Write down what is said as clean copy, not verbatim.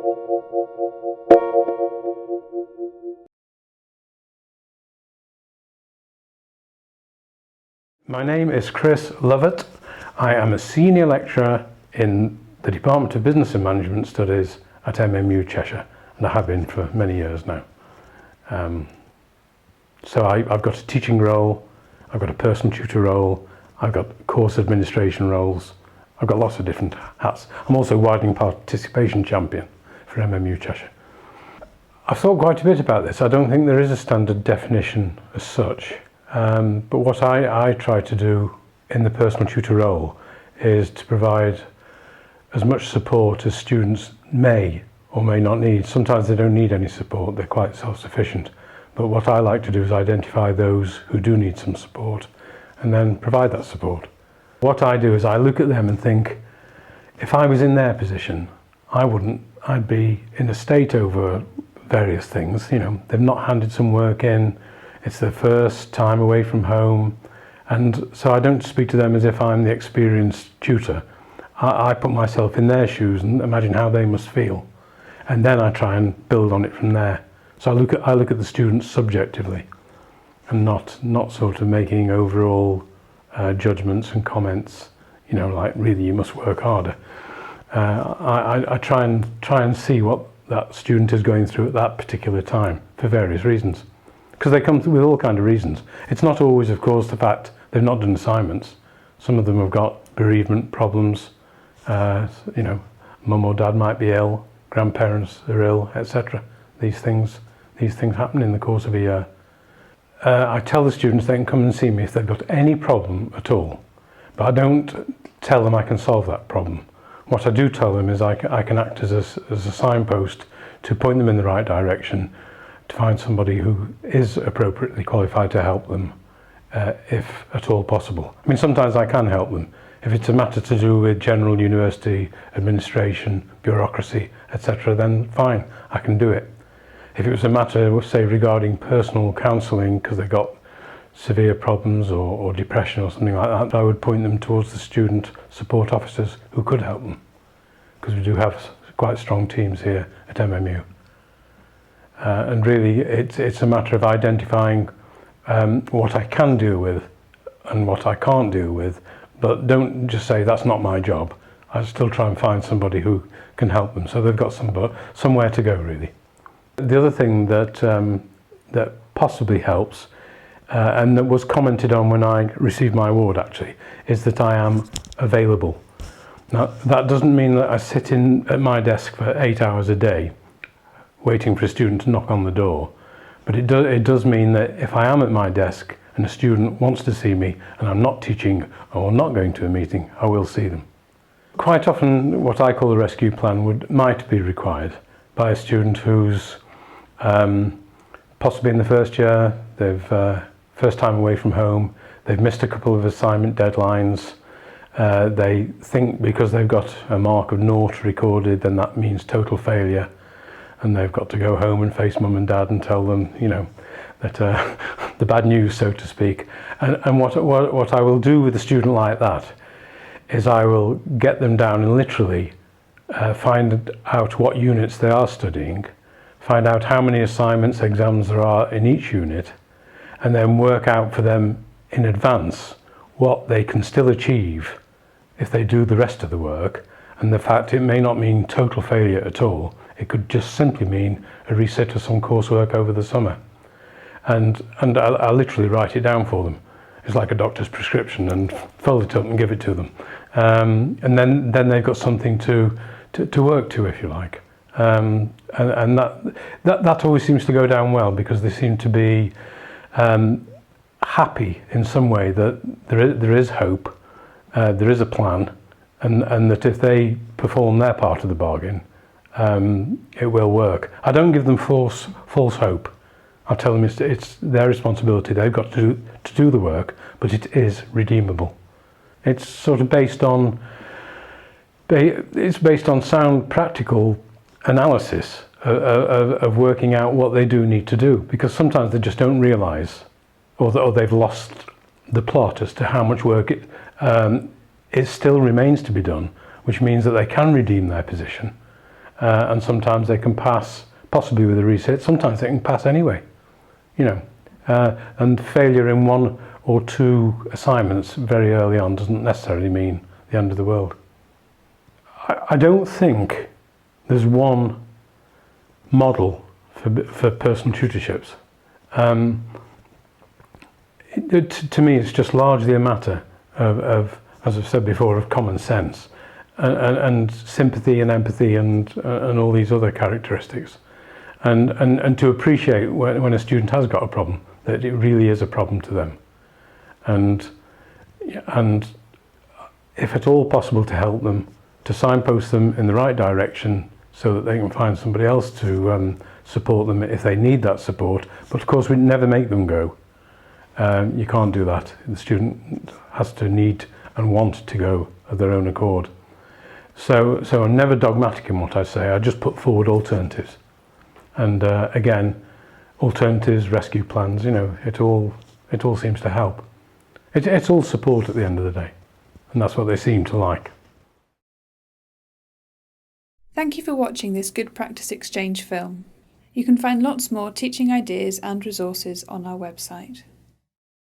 My name is Chris Lovett. I am a senior lecturer in the Department of Business and Management Studies at MMU Cheshire, and I have been for many years now. So I've got a teaching role, I've got a personal tutor role, I've got course administration roles, I've got lots of different hats. I'm also widening participation champion for MMU Cheshire. I've thought quite a bit about this. I don't think there is a standard definition as such, but what I try to do in the personal tutor role is to provide as much support as students may or may not need. Sometimes they don't need any support, they're quite self-sufficient. But what I like to do is identify those who do need some support and then provide that support. What I do is I look at them and think, if I was in their position, I'd be in a state over various things. You know, they've not handed some work in, it's their first time away from home, and so I don't speak to them as if I'm the experienced tutor. I put myself in their shoes and imagine how they must feel, and then I try and build on it from there. So I look at the students subjectively, and not sort of making overall judgments and comments. You know, like really you must work harder. I try and see what that student is going through at that particular time for various reasons, because they come with all kinds of reasons. It's not always, of course, the fact they've not done assignments. Some of them have got bereavement problems. You know, mum or dad might be ill, grandparents are ill, etc. These things happen in the course of a year. I tell the students they can come and see me if they've got any problem at all, but I don't tell them I can solve that problem. What I do tell them is I can act as a signpost to point them in the right direction, to find somebody who is appropriately qualified to help them, if at all possible. I mean, sometimes I can help them. If it's a matter to do with general university administration, bureaucracy, etc., then fine, I can do it. If it was a matter, say, regarding personal counselling because they've got severe problems or depression or something like that, I would point them towards the student support officers who could help them, because we do have quite strong teams here at MMU. And really, it's a matter of identifying what I can deal with and what I can't deal with, but don't just say that's not my job. I still try and find somebody who can help them, so they've got somewhere to go, really. The other thing that possibly helps, and that was commented on when I received my award actually, is that I am available. Now that doesn't mean that I sit at my desk for 8 hours a day waiting for a student to knock on the door, but it does mean that if I am at my desk and a student wants to see me and I'm not teaching or not going to a meeting, I will see them. Quite often what I call a rescue plan might be required by a student who's possibly in the first year, they've first time away from home, they've missed a couple of assignment deadlines, they think because they've got a mark of 0 recorded then that means total failure, and they've got to go home and face mum and dad and tell them, you know, that the bad news, so to speak. And what I will do with a student like that is I will get them down and literally find out what units they are studying, find out how many assignments, exams there are in each unit, and then work out for them in advance what they can still achieve if they do the rest of the work. And the fact it may not mean total failure at all, it could just simply mean a reset of some coursework over the summer. And I'll literally write it down for them. It's like a doctor's prescription, and fold it up and give it to them. And then they've got something to work to, if you like. And that always seems to go down well, because they seem to be happy in some way that there is hope, there is a plan, and that if they perform their part of the bargain, it will work. I don't give them false hope. I tell them it's their responsibility. They've got to do the work, but it is redeemable. It's sort of based on sound practical analysis of working out what they do need to do, because sometimes they just don't realise, or they've lost the plot as to how much work it still remains to be done, which means that they can redeem their position and sometimes they can pass, possibly with a resit, sometimes they can pass anyway, you know. And failure in 1 or 2 assignments very early on doesn't necessarily mean the end of the world. I don't think there's one model for personal tutorships. To me, it's just largely a matter of, as I've said before, of common sense and sympathy and empathy and all these other characteristics, and to appreciate when a student has got a problem, that it really is a problem to them, and if at all possible, to help them, to signpost them in the right direction so that they can find somebody else to support them if they need that support. But of course, we never make them go. You can't do that. The student has to need and want to go of their own accord. So I'm never dogmatic in what I say. I just put forward alternatives. And again, alternatives, rescue plans, you know, it all seems to help. It's all support at the end of the day. And that's what they seem to like. Thank you for watching this Good Practice Exchange film. You can find lots more teaching ideas and resources on our website.